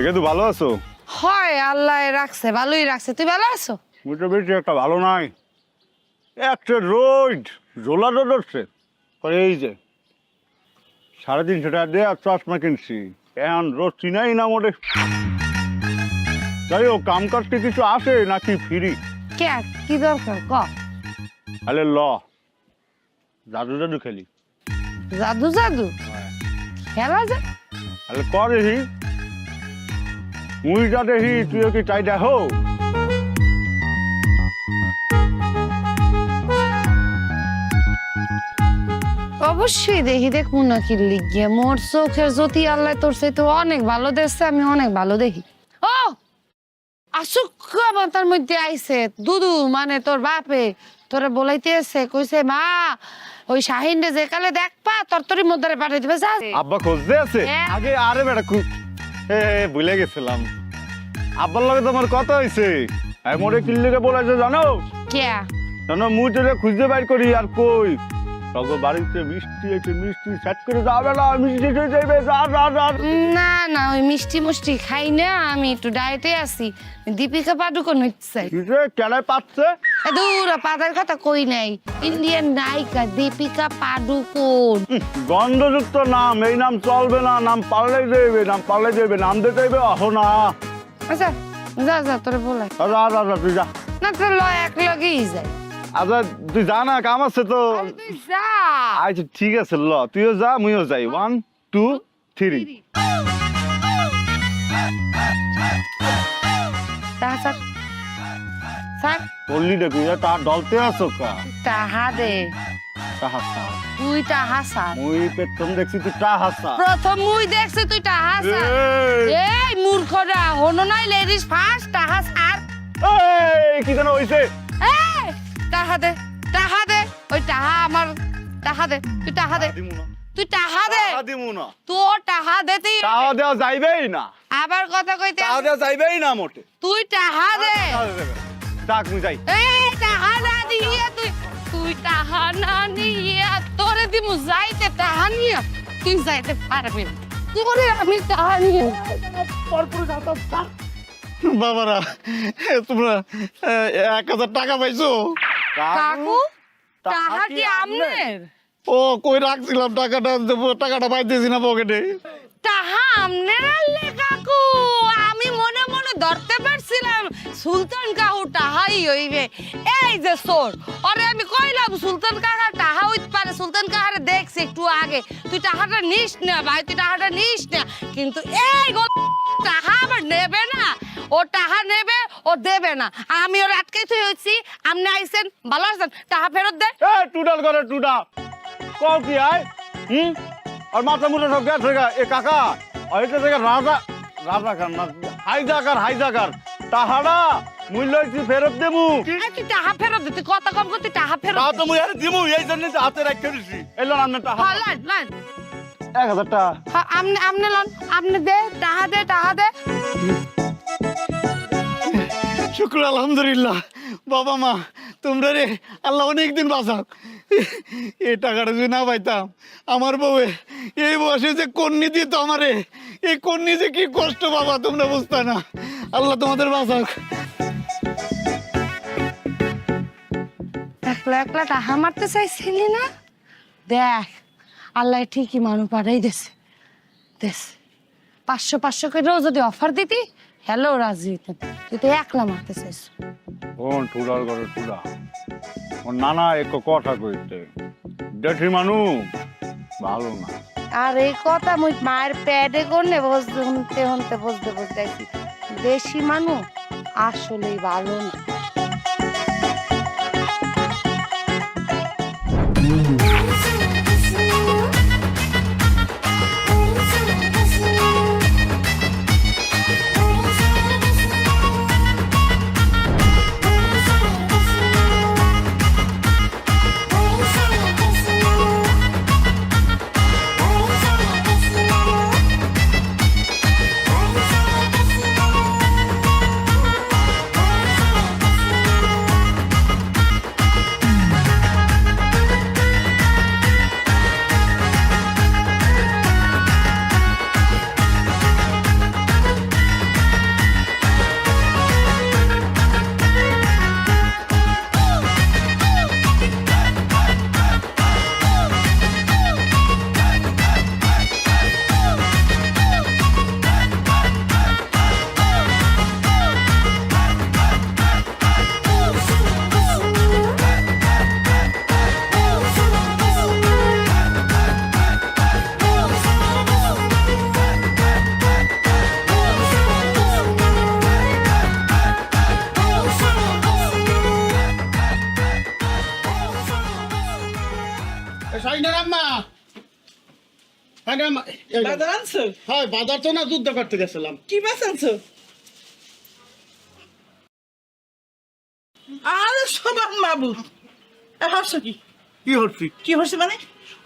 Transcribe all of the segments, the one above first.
দেখে তুই ভালো আছো? হয় আল্লাহ রাখছে, ভালোই রাখছে। তুই ভালো আছো? মুখটা বেশি একটা ভালো নাই, একটা রোদ ঝোলা রোদ হচ্ছে। এই যে 350 টাকা দিয়ে আর চশমা কিনছি, এখন রোদ চিনাই না মোটে। যাই হোক, কাম কাজ কি কিছু আসে নাকি ফ্রি? কে কি দরকার ক? তাহলে ল জাদু জাদু খেলি। জাদু জাদু খেলা যায়? তাহলে কর দেখি, মুই যা দেখি তুইও কি চাই দেখো। অবশ্যই দেখি, দেখবো না কি লিখিয়ে। মোর চোখের জ্যোতি আল্লাহ তোর তো অনেক ভালো দেখছে, আমি অনেক ভালো দেখি। ও আসুক মাথার মধ্যে আইছে দুদু, মানে তোর বাপে তোরে বলাইতে এসে কইছে, মা ওই শাহিন রে যে কালে দেখবা তরতরি মধ্যে পাঠাই দিবে। যা আব্বা খুঁজতে আছে আগে। আরে বেটা ভুলে গেছিলাম, আব্বার লগে তোমার কথা হয়েছে। মোটে কিল্লিকে বলেছে জানো? কে জানো, মুই তোরে খুঁজতে বাইর করি আর কই তখন বাড়িতে মিষ্টি আছে, মিষ্টি সেট করে যাবে না, মিষ্টি যাইবে। না না, ওই মিষ্টি মুষ্টি খাই না, আমি একটু ডায়েটে আছি। দীপিকা পাডুকোন হচ্ছে কেনায় পাচ্ছে দূর পাতার কথা কই নাই। ইন্ডিয়ান নায়িকা দীপিকা পাডুকোন। গন্ধযুক্ত নাম, এই নাম চলবে না। নাম পাল্লাই যাইবে, নাম পাল্লাই যাইবে, নাম দিতে হইবে। আহ না, আচ্ছা যা যা তোরে বলাই। তুই যা না তোর ল এক লগেই যায়। আচ্ছা তুই যা না, কাম আছে তো। তুই যা। আচ্ছা ঠিক আছে, ল তুইও যা মুইও যাই। 1 2 3। বললি না তুই তার দলতে আছো কা? টাহা দে। টাহাসা তুই টাহা সার। মুই প্রথম দেখছি তুই টাহাসা। প্রথম মুই দেখছি তুই টাহা সার। এই মূর্খরা, হনো নাই লেডিস ফার্স্ট, টাহা সার। এই কি জানো হইছে? এই টাহা দে, টাহা দে। ওই টাহা আমার, টাহা দে। তুই টাহা দে, তুই টাহা দে। দিমু না, তোর টাহা দে। তুই টাহা দেওয়া যাইবেই না। আবার কথা কইতে টাহা দেওয়া যাইবেই না মোটে। তুই টাহা দে। ডাক মুই যাই। এই টাহা না দিয়ে তুই টাহা না নিয়ে তোরে দিমু যাইতে। টাহা নিয়ে তুই যাইতে পারবি না। তোরে আমি টাহা নিয়ে বাবারা, তোমরা 1000 টাকা পাইছো? কাকু টাহা কি আমনের? ও কই রাখছিলাম টাকাটা পাইতেছি না পকেটে। টাহা আমনের আনলে কাকু? আমি মনে মনে ধরতে পারছিলাম সুলতান কাকু টাহাই হইবে। এই যে সোর, আরে আমি কইলাম সুলতান কাকা টাহা হইতে পারে। সুলতান কাকারে দেখছি একটু আগে। তুই টাহাটা নিস না ভাই, তুই টাহাটা নিস না। কিন্তু এই টাহা আবার নেবে না। ও টাহা নেবে, ও দেবে না। আমি ওর আটকে তুই হয়েছি। আপনি আইছেন, ভালো আছেন, টাহা ফেরত দে। টুটাল করে টুটা কও কি আয়? আর মাথা মুঠে সব গেছে গা। এ কাকা এটা থেকে রাজাকার না, হাইজাকার টাহাড়া মূল্য ফেরত দেবু। তুই টাহা ফেরত দে। তুই কথা কম কর, তুই টাহা ফেরত দে। তো মুই আরে দিমু, এই জন্য হাতে রাখতে দিছি। এলো না টাহা। হ্যাঁ, লাইন লাইন 1000 টাকা। হ্যাঁ, আমনে লন, আমনে দে, টাহা দে, টাহা দে। শুক্র আলহামদুলিল্লাহ। বাবা মা তোমরা রে আল্লাহ অনেকদিন বাঁচাক। এই টাকাটা যদি না পাইতাম, আমার বউয়ে এই বয়সে যে কন্যা দিত আমারে, এই কন্যা যে কি কষ্ট বাবা তোমরা বুঝতে না। আল্লাহ তোমাদের বাঁচাক। একলা একলা টাহা মারতে চাইছিলি না? দেখ আল্লাহ ঠিকই মানুষ পাঠাই দেছে। 500 করেও যদি অফার দিতি, হ্যালো রাজি হইতেন। তুই তো একলা মারতে চাইছ। কোন টুডাল করে টুডা? ওর নানা এক কথা কইতে, দেশি মানুষ ভালো না। আর এই কথা মুই মায়ের প্যাডে করলে বুঝতে আছি। দেশি মানুষ আসলেই ভালো না। বাজার আনছো? হ্যাঁ বাজার তো না যুদ্ধ করতে গেছিলাম। কি মাছ আনছো? আরে সবার মাবুদ হাসো কি কি হচ্ছে? কি হচ্ছে মানে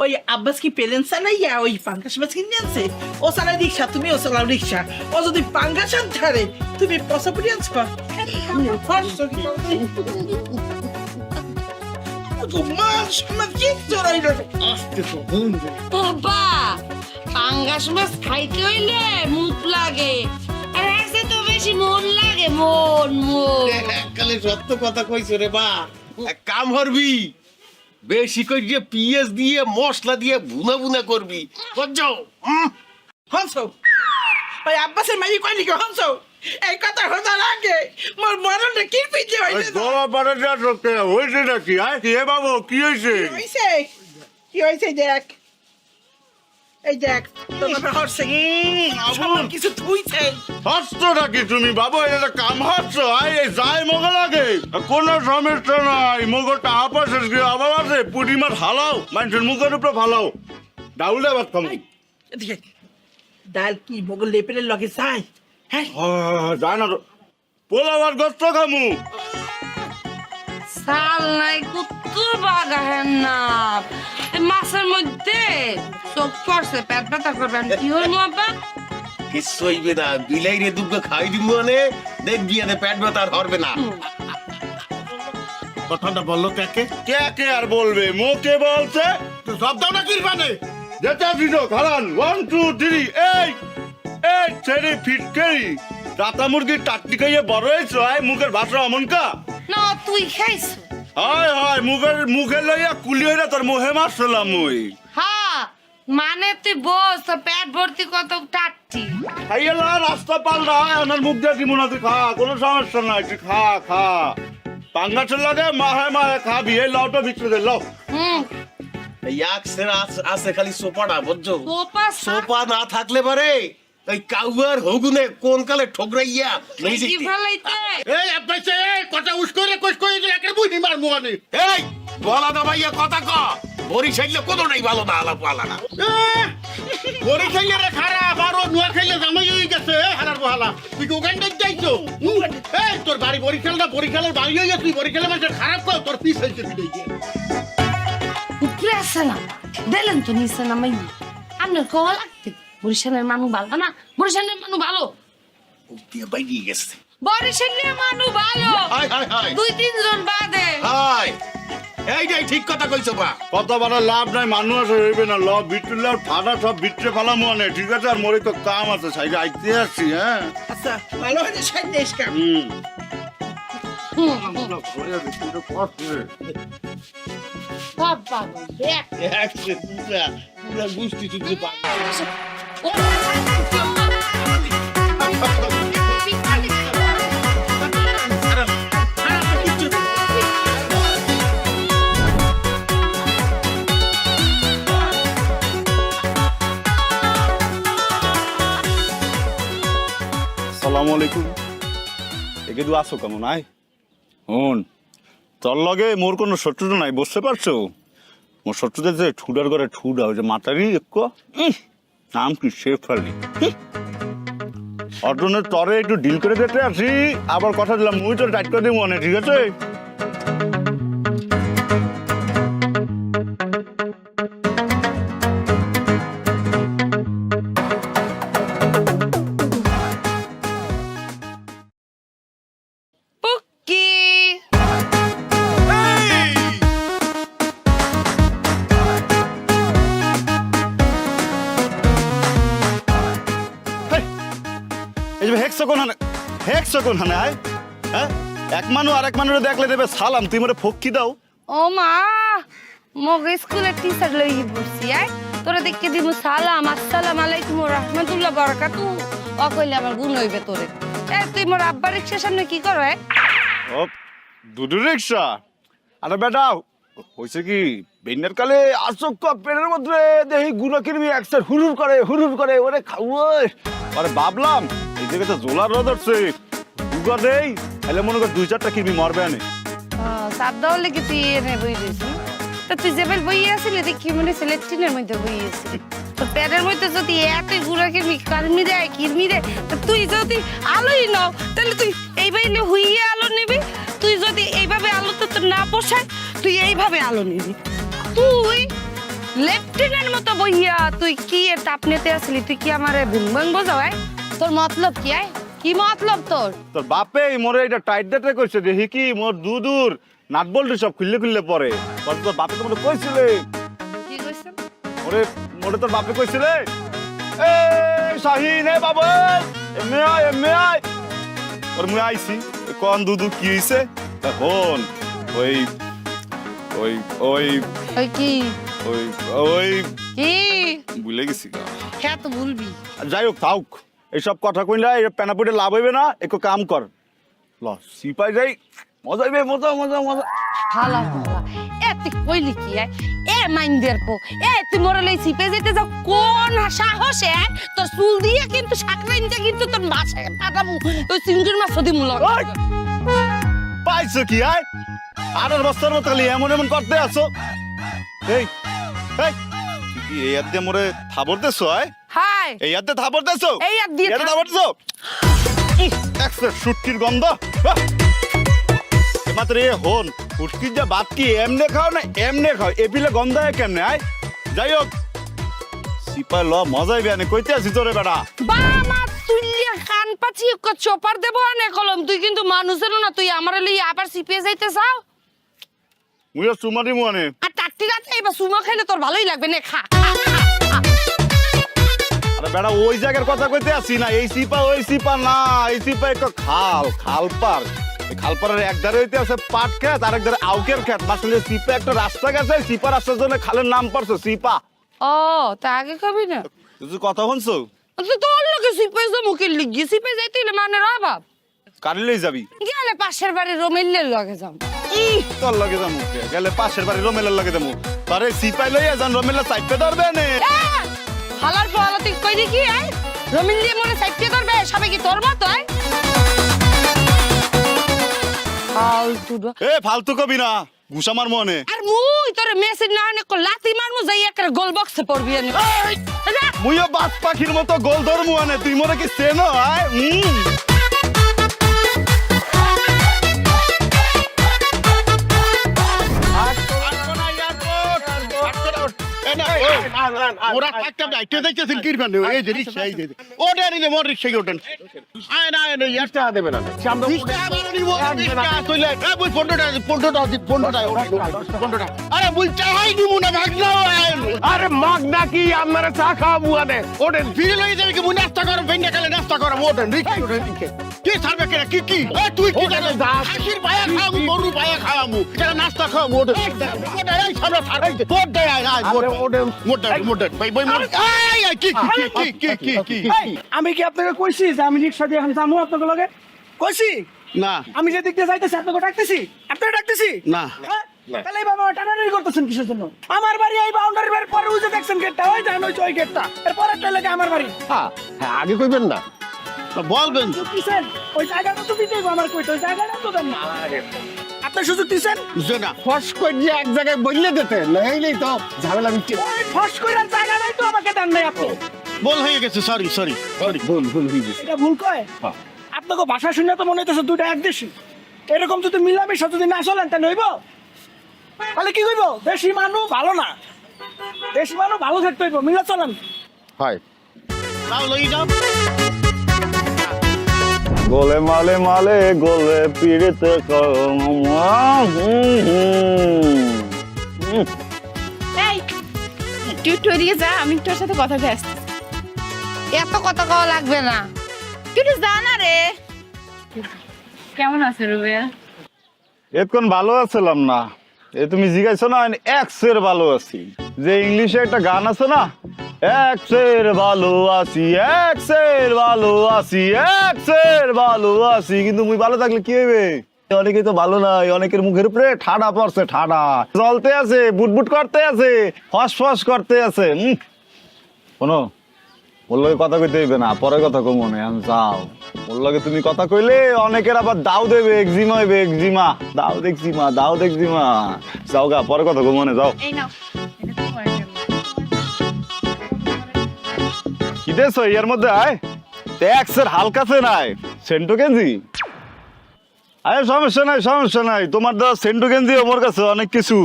ওই আব্বাস কি পেলেন চালাইয়া ওই পাঙ্গাস মাছ কিনে আনছে? ও চালায় রিক্সা, তুমি ও চালাও রিক্সা। ও যদি পাঙ্গাস আনতে পারে তুমি পসাপুরি আনছো? হাসছো কি? মাছ মাছ কি চড়াইল? আসতে তো হুন রে। বাবা পাঙ্গাস মাছ খাইতে হইলে মুখ লাগে আর এসে তো বেশি মন লাগে মন মন এককালে সত্য কথা কইছো রে বা। এক কাম করবি, বেশি করে পিঁয়াজ দিয়ে মশলা দিয়ে ভুনা ভুনা করবি বুঝছো? হাসো ওই আব্বাসের মাঝে কইলি কি হাসো? এই কথা হওয়ার আগে মোর মরণটা কি পিছে হইছে? গলা বাড়া যা ঢোকে হয়েছে নাকি? আয় কি হে বাবু কি হয়েছে? হইছে কি হইছে দেখ, এই দেখ তোমার হচ্ছে সব কিছু থুইছে। হাসছো নাকি তুমি বাবু? এটা কাম হাসছো? আয় এই যাই মগা লাগে কোনো সমস্যা নাই। মগটা আপাশে গিয়ে আবার আছে পুটি মাছ হালাও মানুষের মুখের উপরে ফালাও ডাউলে ভাত খামু। এদিকে ডাল কি মোগল লেপেলের লগে যায়? হ্যাঁ যায় না তো পোলাও আর গোস্ত খামু। সাল নাই কুত্তুর বাগাহেন না এই মাছের মধ্যে চোখ পড়ছে পেট ব্যথা করবেন কি হইল আব্বা? কিছু হইবে না, বিলাই রে দুগ্গ খাই দিব মানে দেখবি এতে পেট ব্যথা আর হবে না। কথাটা বললো কাকে? কে কে আর বলবে? মুখে বলছে তো সব দাও না কিরবানে? যেটা দিল খালান 1 2 3 এই এই ছেড়ে ফিটকেই রাতা মুরগির টাট্টি খাইয়ে বড় হয়েছ। আয় মুখের ভাষা অমন কা? না তুই খাইছ? হায় হায় মুখে লইয়া কুলি হইরা তোর মুহে মারছিলাম মুই। হ্যাঁ মানে তুই বস তোর পেট ভর্তি কত টাট্টি খাইয়েলা রাস্তা পাল্টা আমার মুখ দিয়ে কি মনে খা কোনো সমস্যা নাই তুই খা খা পাঙ্গাসের লাগে মাহে মাহে খাবি। এই লাউটা ভিতরে দে লাও। হুম এই এক সেরা আছে খালি সোপাটা বুঝছো? সোপা সোপা না থাকলে পারে ওই কাউয়ার হগুনে কোন কালে ঠোকরাইয়া মেজি। কি ফেলাইতে এই আব্বাসে কথা উস করে কইস কই যে একটা বুঝি মার মুয়ানে। এই গলা দাবাইয়া কথা ক, বরিশাইলে কোনটাই ভালো না আলাপ আলাদা। গরি খাইলে রে খারাপ আর নুয়া খাইলে জামাই হই গেছে হারার বহালা। তুই কি উগান্ডা যাইছো? এই তোর বাড়ি বরিশাল না বরিশালের বাড়ি হই গেছে? তুই বরিশালের মানুষ খারাপ কর তোর পিছ হইছে বিদাই গিয়ে। উপরে আসে না দিলেন তো নিচে নামাই আপনার কওয়া লাগতে বরিশালের মানুষ ভালো না? বরিশালের মানুষ ভালো, উক্তিয়া বাইরে গেছে। বরিশালের মানুষ ভালো হাই হাই হাই 2-3 জন বাদে। হাই এইটাই ঠিক কথা কইছো বা। কত বড় লাভ নাই মানুষ হইবে না ল বিটলে ফাটা সব বিটরে ফালাম মনে ঠিক আছে। আর মোরে তো কাম আছে সাইডে আইতে আসছি। হ্যাঁ আচ্ছা ভালো হইছে সাইড দেশ কাম। বাবা দেখ একসে পুরা পুরা গুষ্টি চুদ্রে পা। সালাম আলাইকুম। একে দু আসো কেমন আয় হন তোর লগে মোর কোনো শত্রুতা নাই বুঝতে পারছো? মোর শত্রুদের যে ঠুডার করে ঠুডা ওই যে মাতারি একটু নাম কি শেফ আলী অর্জনের তরে একটু ডিল করে দিতে আসি। আবার কথা দিলাম মুই তো টাইট করে দিব মনে ঠিক আছে? পুক্কি এই যে হেক্সকোন হানে আয় হ্যাঁ এক মানুষ আর এক মানুষ দেখলে দেবে সালাম তুই মোরে ফক্কি দাও। ও মা মগ স্কুলের টিচার লই বসছি আয় তোরা দেখকে দিব সালাম আসসালাম আলাইকুম ওয়া রাহমাতুল্লাহ বারাকাতু ও কইলে আমার গুণ হইবে তোরে। এ তুই মোর আব্বার রিকশার সামনে কি করে? ও দুধু রিক্সা আরে বেটা হয়েছে কি বেন্যার কালে আসক পেটের মধ্যে দেখি গুলো কিনবি একসাথে হুরুর করে ওরে খাওয়াই আরে ভাবলাম এই জায়গায় তো জোলার রোদ উঠছে দুগা দেই এলে মনে কর 2-4টা কিনবি মরবে আনে। সাপ দাও লেগে তুই এনে বই দিয়েছি তা তুই যে বেল বই আসলে দেখি মনে সিলেক্টিনের মধ্যে বই আসি তোর পেটের মধ্যে যদি এতই গুড়া কিরমি দেয় তা তুই যদি আলোই নাও তাহলে তুই এইভাবে হুইয়ে আলো নিবি। তুই যদি এইভাবে আলো তো তোর না পোষায় তুই এইভাবে আলো নিবি। তুই লেফটেন্যান্ট মতো বইয়া তুই কি এর তাপ নিতে আসলি? তুই কি আমারে ভুংবাং বোঝাও? তোর মতলব কি? কি মতলব তোর? তোর বাপে মোরে এটা টাইট ডেটে কইছে দেখি কি মোর দুদূর নাট বল্টু সব খুললে পরে তোর বাপে তো মোরে কইছিলে কি কইছেন? মোরে তোর বাপে কইছিলে এ শাহিন এ বাবা এমনি আয় ওর মুই আইছি কোন দুদু কি হইছে এখন ওই ওই ওই ওই কি ওই ওই কি ভুলে গেছি গা। হ্যাঁ তো ভুলবি। যাই হোক থাক এইসব কথা কইলা এই পেনাপুটে লাভ হইবে না, একটু কাম কর ল সিপাই যাই মজা হইবে মজা মজা মজা। হালা হালা এ তুই কইলি কি? এ মাইন্দের পো এ তুই মরলে সিপে যেতে যাও কোন সাহসে? তোর চুল দিয়ে কিন্তু সাকরাইনটা কিন্তু তোর বাসায় পাঠাবো। ওই সিঙ্গুর মাছ সদি মুলো পাইছো কি আয় 8 বছর মতো খালি এমন এমন করতে আছো। এই এই তুই কি এই আদে মোরে থাবর দেছো? আয় হাই এই আদে থাবর দেছো? এই আদ দিয়ে থাবর দেছো? এক্সট্রা শুটকির গন্ধ মাত্র এ হন ফুটকির যা বাদ কি এমনে খাও না এমনে খাও এপিলে গন্ধ হয় কেমনে? আয় যাই হোক সিপাই ল মজাই বেয়ানে কইতে আছি তোরে বেটা বামা তুইলিয়া কান পাচি চপার দেবো আনে কলম। তুই কিন্তু মানুষের না, তুই আমার লই আবার সিপে যাইতে চাও? মুইও সুমারি মুয়ানে আর টাকটি রাতে এবার সুমা খাইলে তোর ভালোই লাগবে না। খা আরে বেটা ওই জায়গার কথা কইতে আছি না, এই সিপা ওই সিপা না, এই সিপা একটা খালপার এই খালপারের এক ধারে হইতে আছে পাট খেত আর এক ধারে আউকের খেত, মাঝখানে সিপা একটা রাস্তা গেছে, সিপা রাস্তার জন্য খালের নাম পড়ছে সিপা। ও তা আগে কবি না তুই কথা শুনছো? তুই তোর লোকে সিপে মুখে লিখি সিপে যাইতে মানে রয় বাপ কারিলেই যাবি? গেলে পাশের বাড়ি রমিলের লগে যাম। তোর লগে যাবো গেলে পাশের বাড়ি রমেলের লগে যাবো, তারে সিপাই লইয়া যান রমেলের সাইডে ধরবে নে। হালার পালা তুই কই দেখি রমিল দিয়ে মনে সাইডে ধরবে সবাই কি তোর মত? এ ফালতু কবি না ঘুষা মার মনে। আর মুই তোর মেসেজ না আনে কো লাতি মারমু যাই একটা গোল বক্সে পড়বি আনি। মুইও বাজ পাখির মতো গোল ধরমু আনে, তুই মনে কি চেনো? আয় ওরা একটা দায়িত্ব দেখতেছেন কি বানে এই যে রিকশা এই যে ওটা নিলে মোর রিকশায় ওঠেন আয় না আয় না ইয়ারটা দেবে না আমরা রিকশা কইলে এ বই 15টা আরে বল চাই নিমু না ভাগনা আরে মাগনা কি আমরা চা খাবো আনে ওঠেন ফিরে লই যাবে কি মুই নাস্তা করব ভেন্ডা কালে নাস্তা করব ওঠেন রিকশা ওঠেন কি সারবে কেন কি এ তুই কি জানিস আখির পায়া খাবো গরু পায়া খাওয়ামু এটা নাস্তা খাওয়ামু ওঠেন ওটা এই সামনে সারাই তোর দেয় আয় ওঠেন মোটা ভাই ভাই কি আমি কি আপনাকে কইছি যে আমি রিকশা দিয়ে এখানে যাবো আপনাকে লগে? কইছি না আমি যে দিক দিয়ে যাইতেছি আপনাকে ডাকতেছি? আপনাকে ডাকতেছি না হ্যাঁ? তাহলে এই বাবা টানাটানি করতেছেন কিসের জন্য? আমার বাড়ি এই বাউন্ডারি বাড়ির পরে ওই যে দেখছেন গেটটা ওই দেখেন ওই গেটটা এরপরে একটা লাগে আমার বাড়ি। হ্যাঁ আগে কইবেন না বলবেন সুযোগ দিছেন ওই জায়গাটা তো দিতেই আমার কইতে ওই জায়গাটা তো দেন না আপনি সুযোগ দিছেন যে না ফস কই যে এক জায়গায় বললে দিতে নাইলেই তো ঝামেলা মিটে ওই ফস কইরার জায়গাটাই তো আমাকে দেন নাই আপনি। বল হয়ে গেছে সরি ভুল হয়ে গেছে এটা ভুল কয়? আপনাকে ভাষা শুনে তো মনে হইতেছে দুইটা এক দেশি। এরকম যদি মিলামিশা যদি না চলেন তাহলে হইব? তাহলে কি কইব? দেশি মানুষ ভালো না, দেশি মানুষ ভালো থাকতে হইব, মিলা চলেন। হয় তাও লই যাও গোলে মালে মালে গোলে পিড়িতে এই তুই তো এদিকে যা, আমি তোর সাথে কথা বলতে আসছি। এত কথা কওয়া লাগবে না। তুই তো জানা রে। কেমন আছে রুবেল? এতক্ষণ ভালো আছিলাম না, এ তুমি জিজ্ঞাসা না এক্সের ভালো আছি। যে ইংলিশে একটা গান আছে না, এক্সের ভালো আছি এক্সের ভালো আছি এক্সের ভালো আছি, কিন্তু মুই ভালো থাকলে কি হইবে? অনেকে তো ভালো নাই, অনেকের মুখের উপরে ঠাডা পড়ছে, ঠাডা জ্বলতে আছে, বুটবুট করতে আছে, ফস করতে আছে। শোনো ওর লগে কথা কইতে হইবে না, পরে কথা কম মনে আমি যাও। ওর লগে তুমি কথা কইলে অনেকের আবার দাও দেবে, একজিমা হইবে, একজিমা দাও দেখজিমা যাও গা, পরে কথা কম মনে যাও। এই নাও, এটা তোমার জন্য। কি দেছো এর মধ্যে আয় ট্যাক্সের হালকাছে নাই সেন্টো গেঞ্জি আরে সমস্যা নাই তোমার দেওয়া সেন্টো গেঞ্জি আমার কাছে অনেক কিছু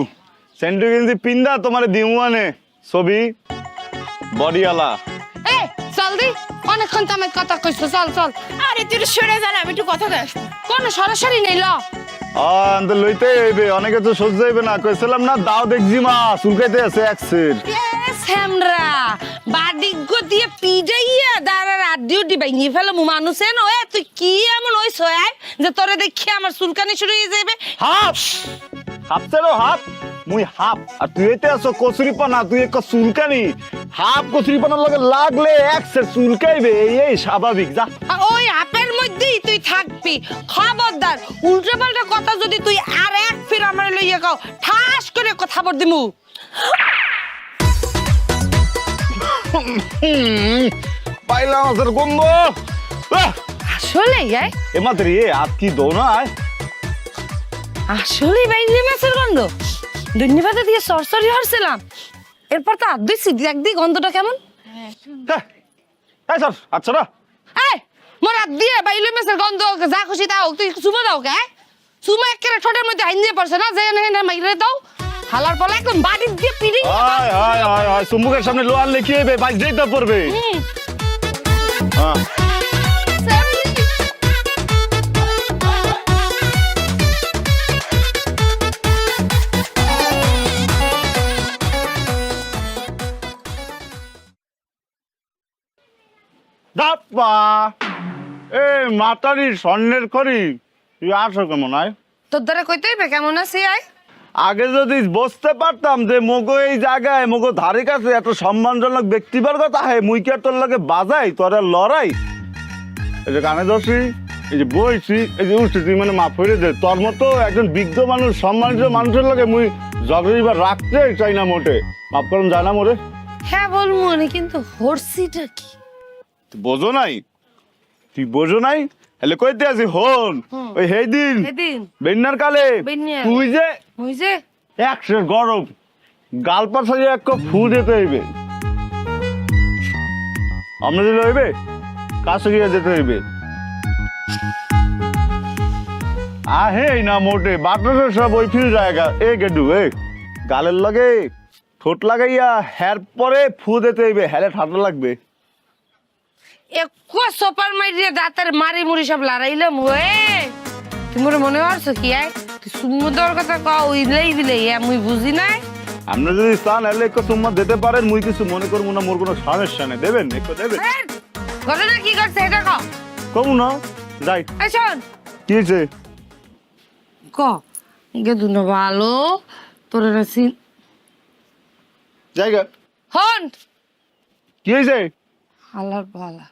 সেন্টো গেঞ্জি পিন্দা তোমার দিমুয়ানে ছবি বডিওয়ালা এ চল দি অনেকক্ষণ তো আমি কথা কইছো চল চল আরে তুই সরে যা না, আমি একটু কথা কই আসবো। কোন সরাসরি নেই ল আন্দে লইতে হইবে অনেকে তো সহ্য হইবে না কইছিলাম না দাও দেখজি মা চুলকাইতে আছে এক্সের শ্যামরা বাদিগ্য দিয়ে পিজাইয়া দাঁড়া রাত ডিউটি বাইনি ফেলো মানুষে নয় তুই কি এমন ওই সয়াই যে তোরে দেখি আমার চুলকানি শুরু হয়ে যাবে হাফ হাফতেরও হাফ মুই হাফ আর তুই এতে আছো কচুরিপানা তুই এক চুলকানি হাফ কচুরিপানার লগে লাগলে এক্সের চুলকাইবে এই স্বাভাবিক যা আর ওই হাপের মধ্যেই তুই থাকবি খবরদার উল্টো পাল্টা কথা যদি তুই আর এক ফির আমার লইয়া গাও ঠাস করে কথা বল দিমু পাইলাম আসার গন্ধ আসলে এমাত্র আপ কি দো না আসলে বাইরে মাছের গন্ধ ধন্যবাদ দিয়ে সরসরি হরছিলাম এরপর তো আদুই সিদ্ধি একদিক গন্ধটা কেমন স্যার আচ্ছা না এই মোর হাত দিয়ে বাইলে মাছের গন্ধ যা খুশি তাও তুই চুমা দাও কে চুমা একেবারে ঠোঁটের মধ্যে হাইন দিয়ে পড়ছে না যে না মাইরে দাও হালার পরে একদম বাড়ি দিয়ে পিড়ি হায় চুম্বুকের সামনে লোয়ার লেখি হইবে বাইশ দিতে পড়বে হ্যাঁ দাপ্পা এ মাতারি স্বর্ণের করি তুই আসো কেমন আয় তোর দ্বারা কইতে হইবে কেমন আছি আয় আগে যদি বুঝতে পারতাম যে মগো এই জায়গায় মগো ধারে কাছে এত সম্মানজনক ব্যক্তিবর্গ তাহে মুই কি আর তোর লাগে বাজাই তোর আর লড়াই এই যে কানে ধরছি এই যে বইছি এই যে উঠছি তুই মানে মাফ হয়ে দে তোর মতো একজন বিজ্ঞ মানুষ সম্মানিত মানুষের লাগে মুই জগরিবার রাখতে চাই না মোটে মাফ করুন যায় না মোরে হ্যাঁ বলবো না কিন্তু হরসিটা কি তুই বোঝো নাই হেলে কইতে আছি হন ওই হেই দিন সেদিন বেন্নার কালে বেন্নার। তুই যে বুঝছে একশের গরম গাল পাশে এক কাপ ফু দিতে হইবে আমরা দিলে হইবে কাছে গিয়ে যেতে হইবে আহে না মোটে বাতাসের সব ওই ফিল জায়গা এ গেডু এ গালের লগে ঠোঁট লাগাইয়া হ্যার পরে ফু দিতে হইবে হ্যালে ঠান্ডা লাগবে একো সোপার মাইরিয়ে দাঁতের মারি মুড়ি সব লড়াইলাম ওয়ে তুমি মনে করছো কি আয় তুই সুন্দর কথা কও ইলেই দিলে মুই বুঝি নাই আমরা যদি চান হলে একটু তোমার দিতে পারেন মুই কিছু মনে করবো না মোর কোনো সমস্যা নেই দেবেন একটু দেবেন ঘটনা কি করছে এটা কও কমু না যাই এই শোন কি হয়েছে ক গে দুনো ভালো তোর রাসি জায়গা হন কি হয়েছে হালার পালা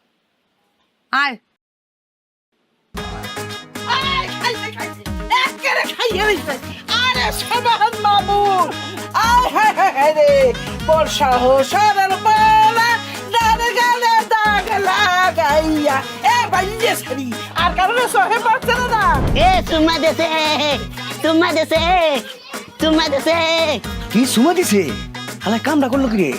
আয় একেবারে খাইয়ে দিছে। আরে সবার মামু আয় হায় হায় হায় রে বর্ষা হোসার পালা ডান গালে দাগ লাগাইয়া এ বাইয়ে সারি আর কারণে সহে পারছে না এ চুম্মা দেছে কি সুমা দিছে হালা কামটা করলো কি রে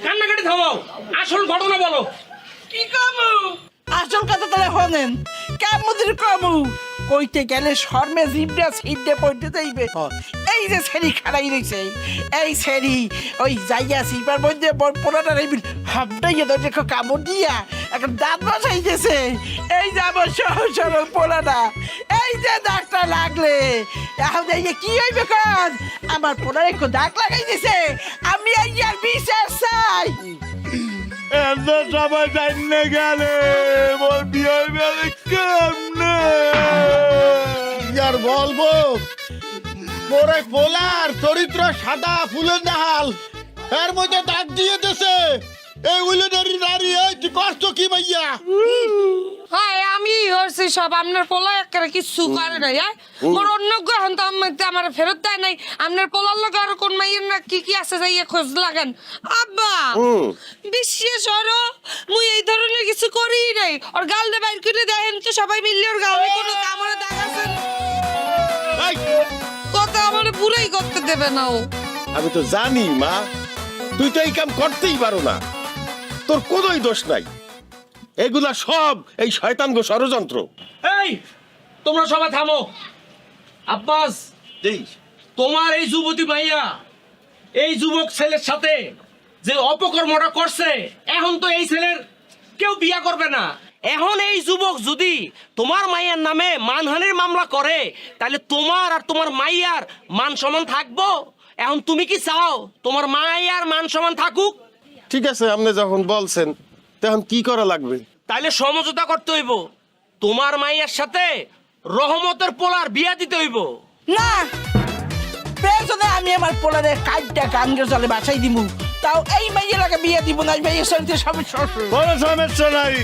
কান্নাকাটি থামাও আসল ঘটনা বলো কি কমু আসল কথা তাহলে হনেন কেমন কমু কইতে গেলে শর্মে জিবটা সিদ্ধে পড়তে যাইবে এই যে সেরি খাড়াই রইছে এই সেরি ওই যাইয়া সিপার মধ্যে বড় পোড়াটা রেবিল হাবডাইয়া দরজা কামড় দিয়া একটা দাঁত বসাইতেছে এই যে আমার সহজ সরল পোড়াটা এই যে দাগটা লাগলে এখন এই যে কি হইবে কাজ আমার পোড়ার একটু দাগ লাগাই দিছে আমি এই আর বিচার চাই এত সবাই জানলে গেলে মোর বিয়ে বেলে কেমনে আর বলবো মোর এক পোলার চরিত্র সাদা ফুলের নাহাল এর মধ্যে দাগ দিয়ে দিছে এই উইলেটারি নারী এই তুই কষ্ট কি ভাইয়া হ্যাঁ আমি হচ্ছি সব আপনার পোলা একেবারে কিচ্ছু করে নাই মোর অন্য গ্রহণ তো আমার ফেরত দেয় নাই আপনার পোলার লোক আর কোন মাইয়ের না কি কি আছে যাইয়ে খোঁজ লাগেন আব্বা বিশ্বাস হলো মুই এই ধরনের কিছু করি নাই ওর গাল দিয়ে বাইর করে দেখেন তো সবাই মিললে ওর গালে কোনো কামড়ে দাগ আছে কথা আমার পুরাই করতে দেবে না ও আমি তো জানি মা তুই তো এই কাম করতেই পারো না তোর কোনোই দোষ নাই এগুলা সব এই শয়তান গো ষড়যন্ত্র এই তোমরা সবাই থামো। আব্বাস জি তোমার এই যুবতী ভাইয়া এই যুবক ছেলের সাথে যে অপকর্মটা করছে এখন তো এই ছেলের কেউ বিয়া করবে না। এখন এই যুবক যদি তোমার মাইয়ার নামে মানহানির মামলা করে তাহলে তোমার আর তোমার মাইয়ার মান সম্মান থাকবো? এখন তুমি কি চাও তোমার মাইয়ার মান সম্মান থাকুক? ঠিক আছে আপনি যখন বলছেন তখন কি করা লাগবে? তাইলে সমঝোতা করতে হইব, তোমার মাইয়ার সাথে রহমতের পোলার বিয়া দিতে হইব। না প্রয়োজনে আমি আমার পোলারে কাজটা গাঙ্গের জলে বাঁচাই দিব, তাও এই মাইয়ের আগে বিয়ে দিব না। এই মাইয়ের সাথে সমস্যা কোনো সমস্যা নাই,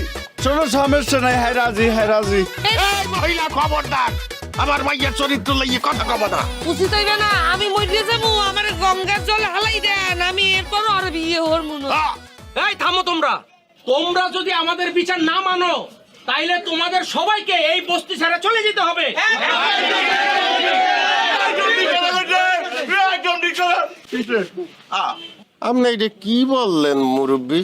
কোনো সমস্যা নাই। হ্যাঁ রাজি, হ্যাঁ রাজি। এই মহিলা খবরদার, আমার মাইয়ার চরিত্র লইয়ে কথা কব না। উচিত হইবে না, আমি মরে যাবো, আমার গঙ্গার জল হালাই দেন, আমি এরপর আর বিয়ে হরমু না। এই থামো তোমরা, তোমরা যদি আমাদের বিচার না মানো তাইলে তোমাদের সবাইকে এই বস্তি ছেড়ে চলে যেতে হবে। আপনি এটা কি বললেন মুরব্বী?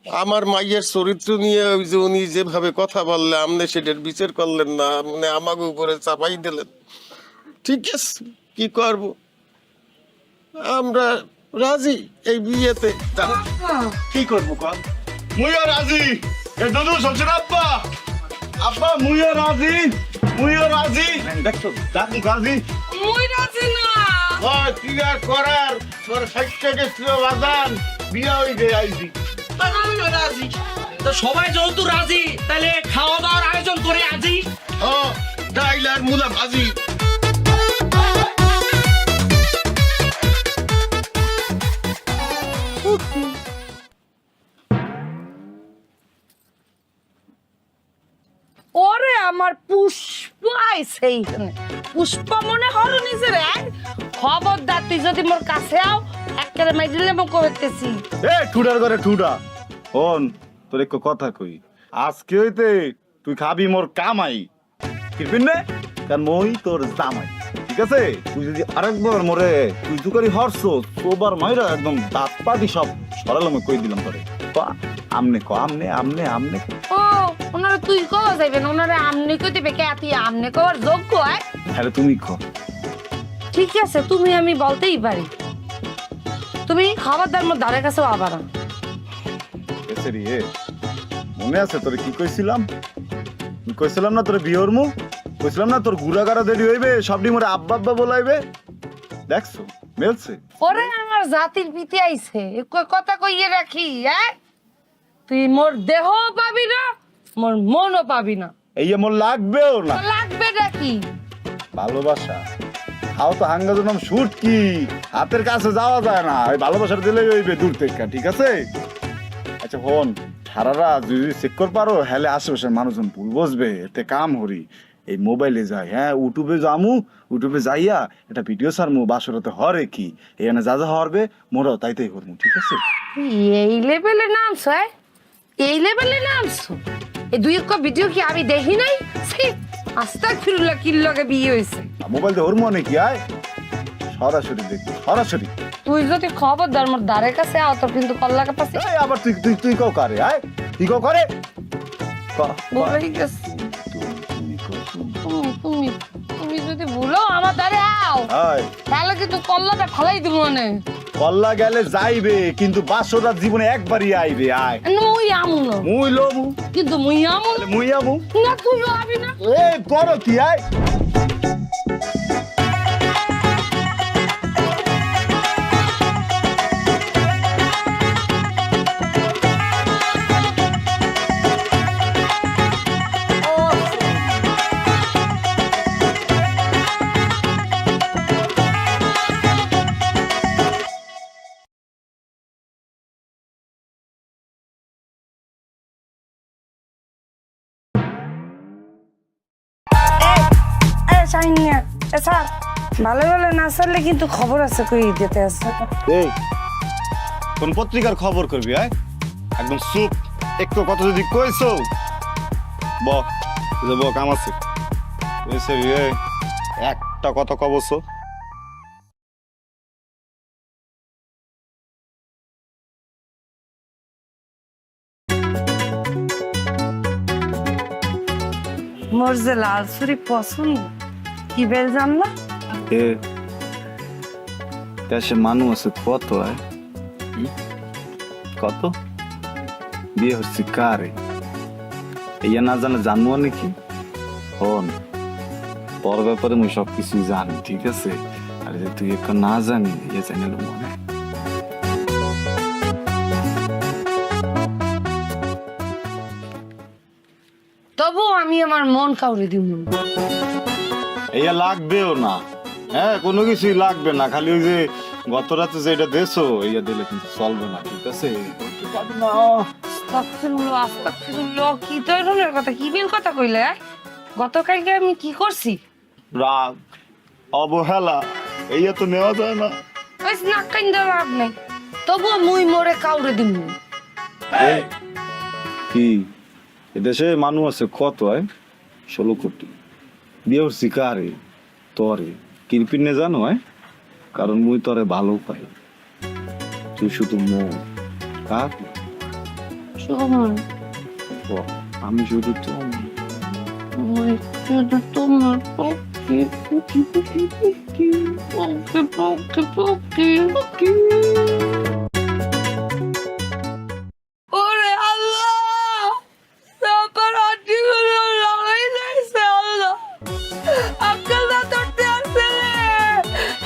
আমার মাইয়ের চরিত্র নিয়ে ওই যে উনি যেভাবে কথা বললে আপনি সেটার বিচার করলেন না, মানে আমাকে উপরে চাপাই দিলেন। ঠিক আছে, কি করব, আমরা রাজি এই বিয়েতে। কি করবো কল? মুইও রাজি। এ দাদু শুনছেন আব্বা? আব্বা মুইও রাজি, মুইও রাজি। দেখছো দাদু রাজি। মুই রাজি না। কি আর করার, তোর সাইটটাকে প্রিয় বাদান বিয়া হয়ে যায় আইজি। আমিও রাজি। তো সবাই যেহেতু রাজি তাহলে খাওয়া দাওয়ার আয়োজন করে আজই। ও ডাইল আর মুলা ভাজি। ওরে আমার পুষ্প আইছে এইখানে। পুষ্প মনে হলো নিজের খবরদার, তুই যদি মোর কাছে আও একেবারে মাইদিলে মুখ করতেছি। এ ঠুডার করে ঠুডা হন, তোর এক কথা কই, আজকে হইতে তুই খাবি মোর কামাই, কিরবিন নে? কারণ মই তোর জামাই, ঠিক আছে? তুই যদি আরেকবার মোরে তুই তুকারি হরছ তোবার মাইরা একদম দাঁত পাটি সব সরালাম, কই দিলাম তোরে। আমনে ক, আমনে আমনে আমনে। ও ওনারা তুই কওয়া যাইবেন, ওনারা আমনে কই দিবে, কে তুই আমনে কওয়ার যোগ্য হয়? হ্যাঁ তুমি ক। ঠিক আছে, তুমি আমি বলতেই পারি। তুমি খবরদার মোর ধারে কাছেও আবার না। এসে রে, মনে আছে তোরে কি কইছিলাম? কইছিলাম না তোরে বিয়ের মু, কইছিলাম না তোর গুড়াগাড়া দেরি হইবে, সবডি মোরে আব্বা আব্বা বলাইবে। দেখছো মেলছে? ওরে আমার জাতির পিতে আইছে, কথা কইয়ে রাখি। তুই মোর দেহ পাবি না, মোর মনও পাবি না। এই মোর লাগবেও না। লাগবে নাকি ভালোবাসা খাও তো হাঙ্গা জনম শুট কি হাতের কাছে যাওয়া যায় না, ওই ভালোবাসার দিলেই হইবে দূর থেকে, ঠিক আছে? আচ্ছা হন, সারারা যদি চেক কর পারো হ্যালে আশেপাশের মানুষজন ভুল বসবে, এতে কাম হরি। এই মোবাইলে যাই, হ্যাঁ ইউটিউবে যামু, ইউটিউবে যাইয়া এটা ভিডিও সারমু, বাসরতে হরে কি এখানে যা যা হরবে মোরাও তাই তাই করমু, ঠিক আছে? এই লেভেলে নামছ? এই লেভেলে নামছ? এই দুই এক ভিডিও কি আমি দেখি নাই? আস্তাগফিরুল্লাহ, কি লগে বিয়ে হইছে? মোবাইল দিয়ে হরমু নাকি? আয় সরাসরি দেখবি, সরাসরি। তুই যদি খবরদার মোর ধারে কাছে আও তোর কিন্তু কল্লাকে পাশে এই আবার তুই তুই তুই কাও করে, আয় তুই কাও করে বলেই গেছি। তুমি তুমি যদি ভুলো আমার ধারে আও আয়। তাহলে কিন্তু কল্লাটা ফালাই দিব মানে। কল্লা গেলে যাইবে কিন্তু বাসরা জীবনে একবারই আইবে। আয় মুই আমু না, মুই লমু, কিন্তু মুই আমু না। মুই আমু না, তুইও আবি না। এ করো কি? আয় চাই না স্যার ভালো ভালো না চললে কিন্তু খবর আছে কই দিতে আছে এই কোন পত্রিকার খবর করবি আয় একদম চুপ একটু কথা যদি কইছো ব কাম আছে একটা কথা কবছো মোর যে লাল চুরি পছন্দ কি বেল জানলা দেশে মানুষ আছে কত কত বিয়ে হচ্ছে কারে ইয়া না জানে জানবো নাকি হন তোর ব্যাপারে মুই সবকিছু জানি ঠিক আছে আর যে তুই একটা না জানি ইয়ে জানিল মনে তবু আমি আমার মন কাউরে দিব ইয়া লাগবেও না হ্যাঁ কোনো কিছুই লাগবে না খালি ওই যে গত রাতে যেটা দেছো ইয়া দিলে কিন্তু চলবে না ঠিক আছে কি ধরনের কথা কি বিল কথা কইলে গতকালকে আমি কি করছি রাগ অবহেলা ইয়া তো নেওয়া যায় না ওই নাক কান্দা লাভ নাই তবু মুই মোরে কাউরে দিব কি এদেশে মানুষ আছে কত 16 কোটি বিয়ে হচ্ছি কারে তরে কিরপিনে জানো কারণ মুই তরে ভালো পাই তুই শুধু মন কার আমি শুধু তোমার ওরে আল্লাহ সাপার আটি গুলো লাগাই দিয়েছে আল্লাহ আক্কেল না ধরতে আসছে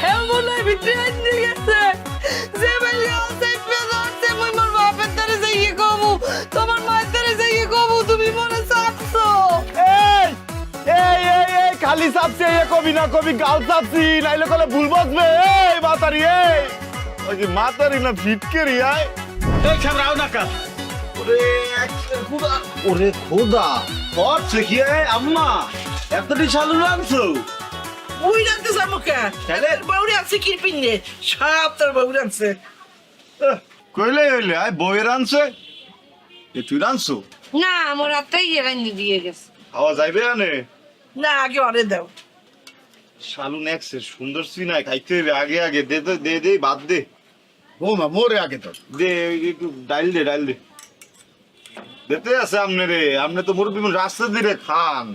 হে মনে ভিতরে নিয়ে গেছে যে বেলি আছে পেদারতে মই মোর বাপের দ্বারে যাইয়ে কমু তোমার মায়ের দ্বারে যাইয়ে কমু তুমি মনে চাপছো এই এই এই এই খালি চাপছি এ কবি না কবি গাল চাপছি নাইলে কলে ভুল বসবে এই মাতারি এই ওই যে মাতারি না ফিটকেরি আয় এই ছাবরাও না কাজ ওরে খোদা হচ্ছে কি আম্মা এতটি চালু আনছো ওই রাখতে যাবো কে বউরে আছে কি পিনে সব তোর বউরে আছে কইলে হইলে আয় বইয়ের আনছে এ তুই আনছো না আমার আত্মাই এরানি দিয়ে গেছে খাওয়া যাইবে আনে না আগে অরে দাও শালু নেক্সে সুন্দর সিনাই খাইতে হবে আগে আগে দে তো দে বাদ দে বৌমা মোরে আগে তো দে একটু ডাইল দে দিতে আছে আমনে রে আমনে তো মুরব্বি রাস্তা দিয়ে খান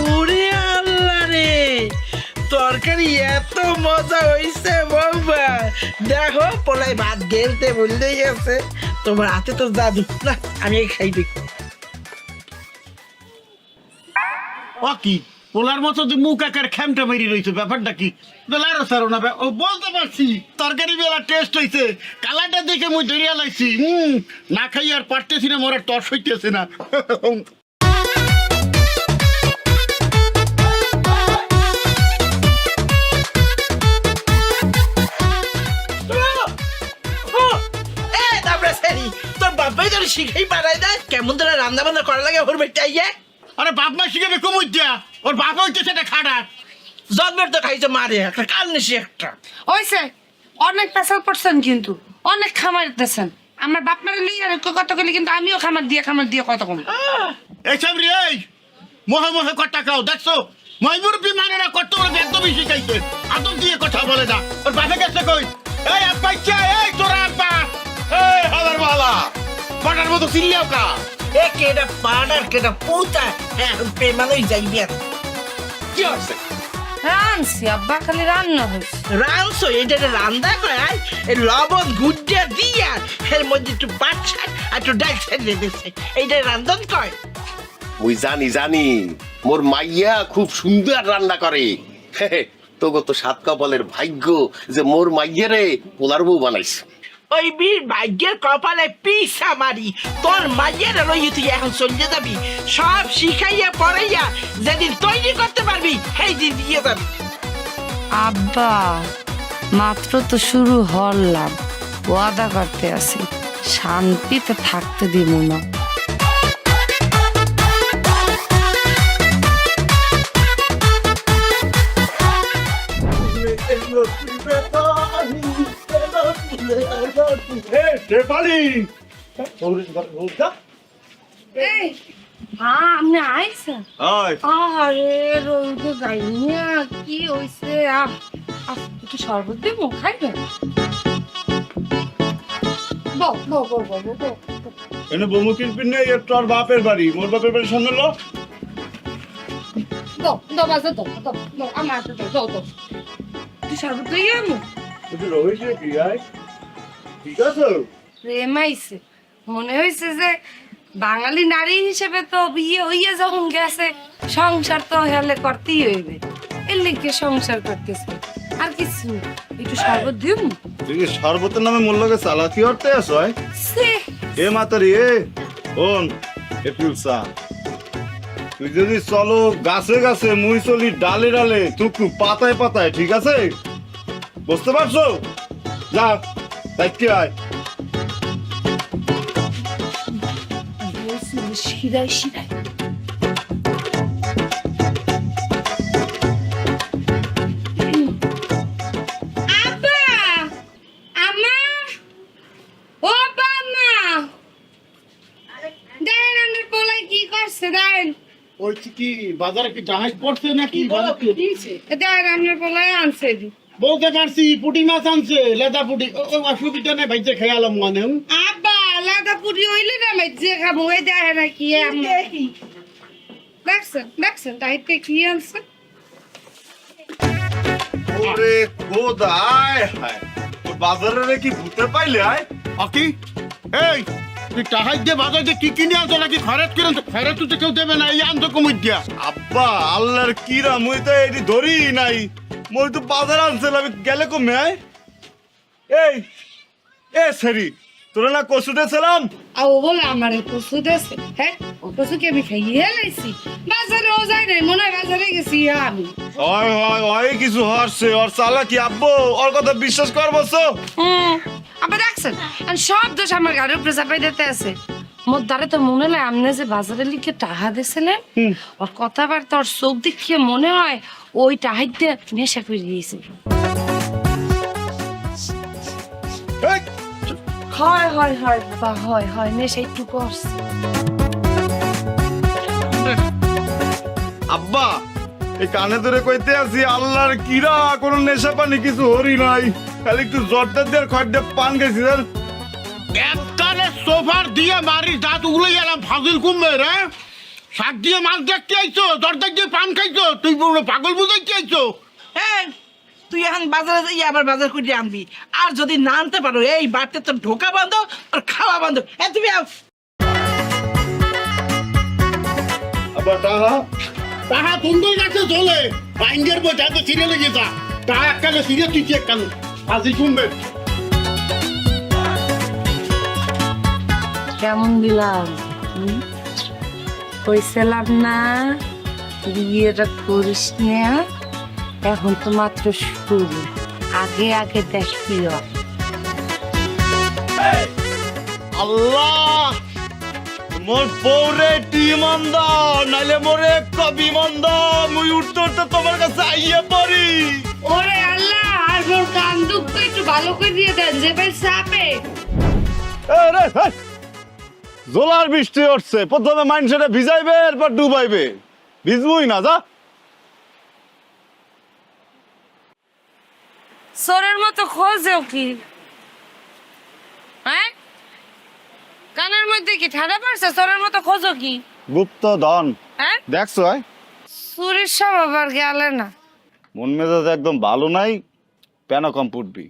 ওরে আল্লাহ রে তরকারি এত মজা হইছে বাবা দেখো পোলাই ভাত গেলতে বললেই আছে তোমার হাতে তো জাদু না আমি খাই দেখি ও কি পোলার মতো যে মুখ আকার খ্যামটা মেরি রয়েছে ব্যাপারটা কি বেলারও সারো না ও বলতে পারছি তরকারি বেলা টেস্ট হইছে কালারটা দেখে মুই ধরিয়া লাইছি না খাই আর পারতেছি না মোরা টস হইতেছে না তোর বাবাই তোর শিখাই পারাই দেয় কেমন তোরা রান্না বান্না করা লাগে ওর বেটাই আরে বাপ মা শিখাবে কমুই দিয়া ওর বাপ হইতেছে এটা খাটা জন্মের তো খাইছে মারে একটা কাল নিছি একটা হইছে অনেক পেশাল পড়ছেন কিন্তু অনেক খামার দিতেছেন আমার বাপ মারে লিয়ে আর কত গেলে কিন্তু আমিও খামার দিয়ে কত কম এই সামরি এই মোহে মোহে কটা খাও দেখছো মহিমুরবি মানে না কত বড় একদমই শিখাইছে আদম দিয়ে কথা বলে না ওর বাপে গেছে কই এই আব্বা এই তোরা আব্বা এই হালার বালা পাটার মতো চিল্লাও কা এ কেডা পাড়ার কেডা পুতা এখন প্রেমালই যাইবি আর কি হচ্ছে রানছি আব্বা খালি রান্না হইছে রানছো এটা রান্দা কয় এই লবণ গুড়িয়া দিয়া এর মধ্যে একটু বাচ্চা আর একটু ডাল ছেড়ে দিচ্ছে এইটা রান্ধন কয় ওই জানি মোর মাইয়া খুব সুন্দর রান্না করে তোগো তো সাত কপালের ভাগ্য যে মোর মাইয়ারে পোলার বউ বানাইছে ওই বীর ভাগ্যের কপালে পিসা মারি তোর মাইয়ের লই তুই এখন চলে যাবি সব শিখাইয়া পড়াইয়া যেদিন তৈরি করতে পারবি সেই দিন দিয়ে যাবি আব্বা মাত্র তো শুরু হলাম ওয়াদা করতে আছি শান্তিতে থাকতে দিব না এ শেফালি এই আপনি আইছেন আয় আরে রোদে যাইনি কি হইছে একটু শরবত দেবো খাইবেন এনে বমুকির পিনে একটু আর বাপের বাড়ি মোর বাপের বাড়ির সামনে লো আমার একটু শরবত দিয়ে একটু রয়েছে কি আয় ঠিক আছে প্রেম আইছে মনে হয়েছে যে বাঙালি নারী হিসেবে তো বিয়ে হইয়া যখন গেছে সংসার তো হেলে করতেই হইবে এর লিগে সংসার করতেছে আর কিছু না। একটু শরবত দিব তুই কি শরবতের নামে মোল্লাকে চালাকি হতে আসয় এ মাতারি এ ওন এপ্রিল সা তুই যদি চলো গাছে গাছে মুই চলি ডালে ডালে টুকু পাতায় পাতায় ঠিক আছে বুঝতে পারছো যা তাই কি আয় শিরাই শিরাই আব্বা আম্মা ও বাবা দেন আমার পোলাই কি করছে দেন ওই কি বাজারে কি জাহাজ পড়ছে নাকি দেন আমার পোলাই আনছে বলতে পারছি পুটি মাছ আনছে লেদা পুটি অসুবিধা নেই ভাইজে খেয়ালাম মানে আব্বা লাদা পুরি হইলে না মেজে খাবো এই দেখে না কি দেখছেন তাইতে কি আনছে ওরে খোদায় হায় ওর বাজারে রে কি ভূতে পাইলে আয় আকি এই তুই টাহাই দিয়ে বাজারে কি কিনে আনছো নাকি খরচ করে আনছো খরচ তো কেউ দেবে না এই আনছো কমই দিয়া আব্বা আল্লাহর কিরা মুই তো এটি ধরি নাই মই তো বাজার আনছিলাম আমি গেলে কমে আয় এই এ সেরি তোরা না কসু দিয়েছিলাম আর ও বলে আমার কসু দেছে হ্যাঁ ও কসুকে আমি খাইয়ে লাইছি বাজারে ও যাই নাই মনে হয় বাজারে গেছি আমি হয় হয় হয় কিছু হরছে ওর চালা কি আব্বু ওর কথা বিশ্বাস করবো তো আবার দেখছেন আর সব দোষ আমার গাড়ির উপরে চাপাই দিতে আছে মোর দ্বারে তো মনে হয় আপনি যে বাজারে লিখে টাহা দিয়েছিলেন ওর কথাবার্তা ওর চোখ দেখিয়ে মনে হয় ওই টাহাইতে নেশা করে দিয়েছে এই, হয় হয় হয় বাবা হয় হয় নেশা একটু করছে আব্বা এই কানে ধরে কইতে আছি আল্লাহর কিরা কোন নেশা পানি কিছু হরি নাই খালি একটু জর্দার দিয়ে খড় দিয়ে পান গেছি আর একটারে সোফার দিয়ে মারি দাঁত উগলে গেলাম ফাজিল কুমবে রে শাক দিয়ে মাছ দেখতে আইছো দরজা দিয়ে পান খাইছো তুই পাগল বুঝাইতে আইছো হ্যাঁ তুই এখন বাজারে যাই আবার বাজার করে আনবি আর যদি না আনতে পারো এই বাড়িতে তো ঢোকা বন্ধ আর খাওয়া বন্ধ তুমি আব্বা টাহা তাহা সুন্দর গাছে চলে বাইঙ্গের বই যাতে ছিঁড়ে লেগে যা তাহা এককালে ছিঁড়ে তুই চেক কেন ফাজিল কুমবে কেমন দিলাম কইছিলাম না বিয়েটা করিস না এখন তো মাত্র শুরু আগে আগে দেখবি আল্লাহ মোর বউরে টিমান দাও নাইলে মোরে কবি মন দাও মুই উঠতে উঠতে তোমার কাছে আইয়া পড়ি ওরে আল্লাহ আর মোর কান দুঃখ একটু ভালো করে দিয়ে দেন যে ভাই চাপে জোলার বৃষ্টি উঠছে প্রথমে মানুষেরা ভিজাইবে এরপর ডুবাইবে ভিজবই না যা সোরের মতো খোঁজেও কি হ্যাঁ কানের মধ্যে কি ঠাডা পড়ছে সোরের মতো খোঁজো কি গুপ্ত ধন হ্যাঁ দেখছো আয় সুরের সব আবার গেলে না মন মেজাজ একদম ভালো নাই পেনা কম ফুটবি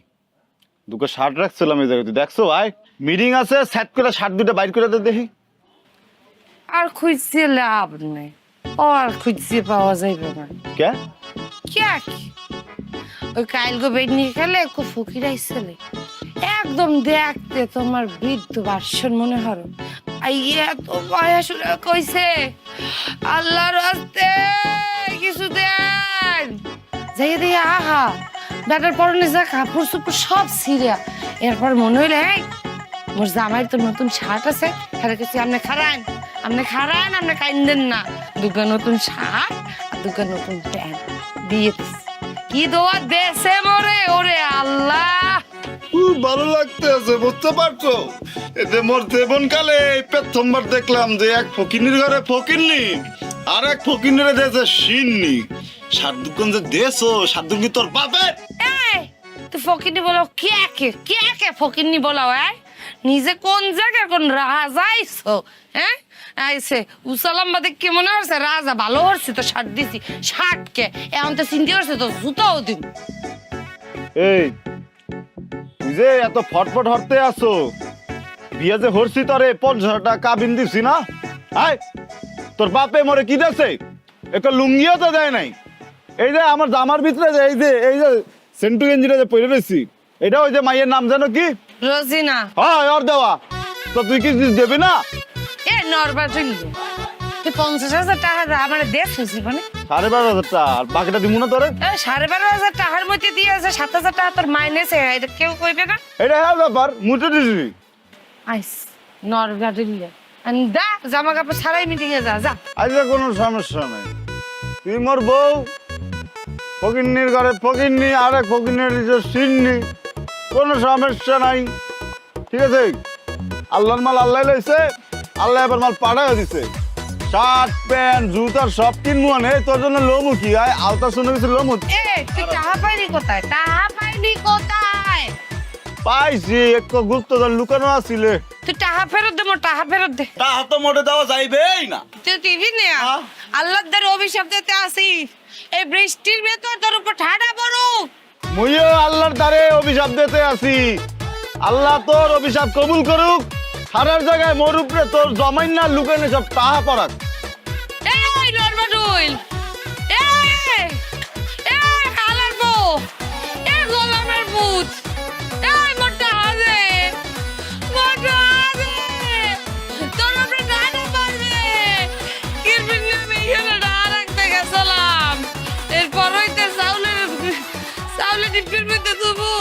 দুটো শার্ট রাখছিলাম এই জায়গাতে দেখছো আয় মিটিং আছে সেট করে শার্ট দুটো বাইর করে দে দেখি আর খুঁজছে লাভ নেই ও আর খুঁজছে পাওয়া যাইবে না কে কে ওই কাইলগো বেড নিয়ে খেলে একটু ফকির আইসলে একদম দেখতে তোমার বৃদ্ধ ভার্সন মনে হলো আইয়া তো বয়স কইছে আল্লাহর রাস্তে কিছু দেন যাই দিয়ে আহা বেটার পরনে যা কাপড় চোপড় সব ছিঁড়া এরপর মনে হইলে এই মোর জামাইয়ের তো নতুন শার্ট আছে খারে কিছু আপনি খারান আপনি কাইন্দেন না দুগা নতুন শার্ট আর দুগা নতুন প্যান্ট দিয়ে কি দোয়া দেশে মরে ওরে আল্লাহ খুব ভালো লাগতেছে, বুঝতে পারছো? এতে মোর জীবনকালে এই প্রথমবার দেখলাম যে এক ফকিনির ঘরে ফকিরনি আর এক ফকিনের দেশে সিন্নি। সাধুকন যে দেশো, সাধুন কি তোর বাপের? এই তুই ফকিনি বলো কে ফকিনি বলো? নিজে কোন জায়গায় কোন রাজা আইছো? আইসে উসালামবাদে কি মনে হচ্ছে রাজা ভালো হচ্ছে তো শার্ট দিছি, শার্ট কে এখন তো চিন্তা করছে তো জুতাও দিব। এই তুই যে এত ফটফট হরতে আসো, বিয়ে যে হরছি তোরে 50 টাকা কাবিন দিছি না? আয় তোর বাপে মরে কি দেছে? একটা লুঙ্গিও তো দেয় নাই। এই যে আমার জামার ভিতরে যে এই যে সেন্টু গেঞ্জিটা যে পরে রয়েছি, এটা ওই যে মাইয়ের নাম জানো কি? রোজিনা। হ্যাঁ ওর দেওয়া। তো তুই কি দেবি না? এ নরবার তুই 50,000 টাকা আমার দেশ হয়েছি মানে 12,500 টাকা, আর বাকিটা দিব না তোরে? 12,500 টাকার মধ্যে দিয়ে আছে 7,000 টাকা তোর মাইনেছে, এটা কেউ কইবে না? এটা হ্যাঁ ব্যাপার, মুটে দিছি। আইস নরবার দিলে দা জামা কাপড় ছাড়াই মিটিং এ যা। আজকে কোনো সমস্যা নাই। তুই মোর বউ, ফকিন্নির ঘরে ফকিন্নি, আর এক ফকিন্নির সিন্নি, কোনো সমস্যা নাই। ঠিক আছে? আল্লাহর মাল আল্লাহ লইছে, আল্লাহ এবার মাল পাঠাইও দিছে। শার্ট প্যান্ট জুতা সব কিনবো নে, তোর জন্য লোমু কি আয় আলতা শুনে গেছে লোমু। এ তুই টাকা পাইনি কোথায়? টাকা পাইনি কোথায়? পাইছি, একটু গুপ্ত লুকানো আসিলে। তুই টাকা ফেরত দে, মোর টাকা ফেরত দে। তা হাত মোটে দেওয়া যাইবেই না। তুই টিভি নে আল্লাহর দ্বারা অভিশাপ দিতে আসি, এই বৃষ্টির ভেতর তোর উপর ঠাডা পড়ুক। মুইও আল্লাহর দ্বারে অভিশাপ দিতে আসি, আল্লাহ তোর অভিশাপ কবুল করুক। সারার জায়গায় মোর উপরে তোর জমাইন না লুকানে সব টাহা পড়াক। এই নরমাডুল, এই খালার বউ, এই গোলামের ভূত, এই মোটা হাজে, তোর উপরে ঠাডা পড়বে। কিরবিন নামে এখানে ডাহা রাখতে গেছিলাম, এরপর হইতে চাউলের ডিপের মধ্যে দেবো।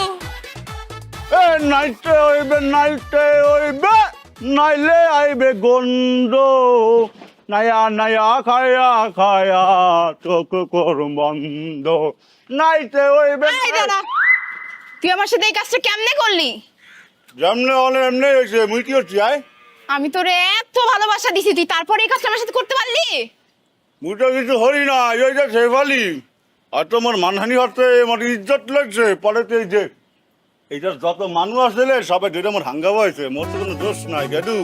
নাইটে হইবে নাইলে আইবে গন্ড, নায়া নায়া খায়া খায়া চোখ কর বন্ধ। নাইটে হইবে। এই দাদা, তুই আমার সাথে এই কাজটা কেমনে করলি? যেমনে হলে এমনি হয়েছে, মুই কি হচ্ছি আয়? আমি তোরে এত ভালোবাসা দিছি, তুই তারপরে এই কাজটা আমার সাথে করতে পারলি? মুই তো কিছু হরি না, এই যে শেফালি আর তোমার মানহানি হচ্ছে, আমার ইজ্জত লাগছে। পরে তো এই যে এইটার যত মানুষ আসলে সবাই যেটা আমার হাঙ্গামা হয়েছে, মোর তো কোনো দোষ নাই গেদু।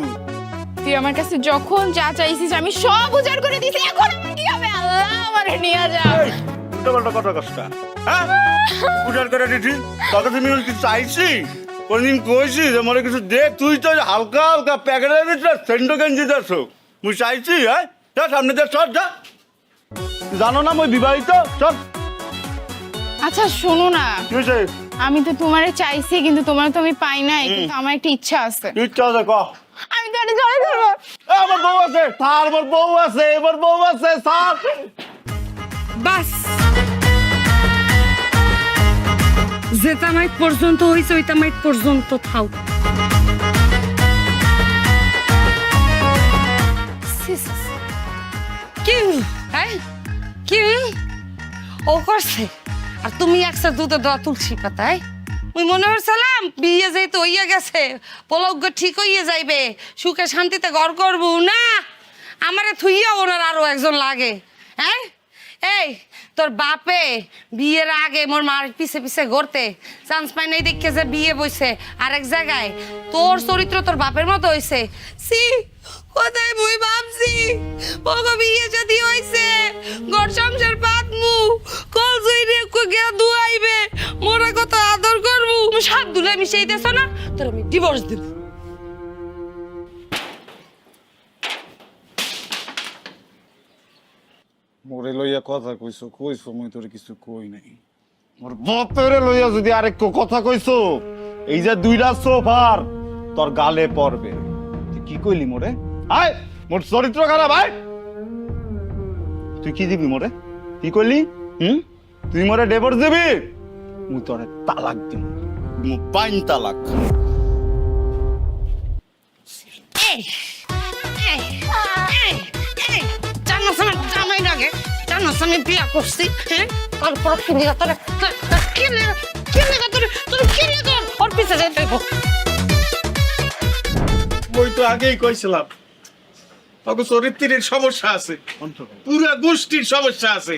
তুই আমার কাছে যখন যা চাইছিস আমি সব উজাড় করে দিছি, এখন আমার কি হবে? আল্লাহ আমারে নিয়ে যা। উল্টা পাল্টা কথা কষ্টা, হ্যাঁ উজাড় করে দিছি। তবে তুমি কিছু চাইছি, কোনদিন কইছি যে মনে কিছু দে? তুই তো হালকা হালকা প্যাকেটের ভিতরে সেন্টো গেঞ্জি দেছ, মুই চাইছি? হ্যাঁ যা সামনে যা, সর যা। জানো না মই বিবাহিত? সব আচ্ছা শোনো না, কি হয়েছে? আমি তো তোমারে চাইছি, কিন্তু তোমার তো আমি পাই নাই, কিন্তু আমার একটা ইচ্ছা আছে। ইচ্ছা আছে ক। আমি তো এটা জড়াই ধরবো। আমার বউ আছে, তার আমার বউ আছে, এবার বউ আছে স্যার। বাস যেটা মাইট পর্যন্ত হইছে ওইটা মাইট পর্যন্ত থাও। কি হ্যাঁ কি ও করছে? আর তুমি একসাথে দুধে দেওয়া তুলসী পাতায় ওই মনে হচ্ছিলাম বিয়ে যেহেতু হইয়া গেছে, পলজ্ঞ ঠিক হইয়া যাইবে, সুখে শান্তিতে ঘর করবো না। আমারে থুইয়া ওনার আরো একজন লাগে। হ্যাঁ এই তোর বাপে বিয়ের আগে মোর মার পিছে পিছে ঘুরতে চান্স পাই নাই দেখে যে বিয়ে বইছে আরেক জায়গায়, তোর চরিত্র তোর বাপের মতো হইছে। সি কোথায় মুই ভাবছি ওগো বিয়ে যদি হইছে ঘর সংসার পাতমু, কল জইরে গিয়া দুয়াইবে, মোরা কত আদর করবো, সাত দুলে মিশাই দেছ না, তোর আমি ডিভোর্স দিব। মোরে লইয়া কথা কইছো মুই তোরে কিছু কই নাই। মোর বাপেরে লইয়া যদি আরেক কথা কইছো, এই যে দুইটা সোফার তোর গালে পড়বে। তুই কি কইলি মোরে? আয় মোর চরিত্র খারাপ। আয় তুই কি দিবি মোরে? কি কইলি? তুই মোরে ডিভোর্স দিবি? মুই তোরে তালাক দিব, পাইন তালাক। জানাই লাগে জানাস আমি বিয়া করছি, হ্যাঁ তারপর কি লেগা তোর কি লেগা তোর কি লেগা তোর কি লেগা ওর পিছে যেতে হইব। ওই তো আগেই কইছিলাম ওকে চরিত্রের সমস্যা আছে, পুরা গোষ্ঠীর সমস্যা আছে।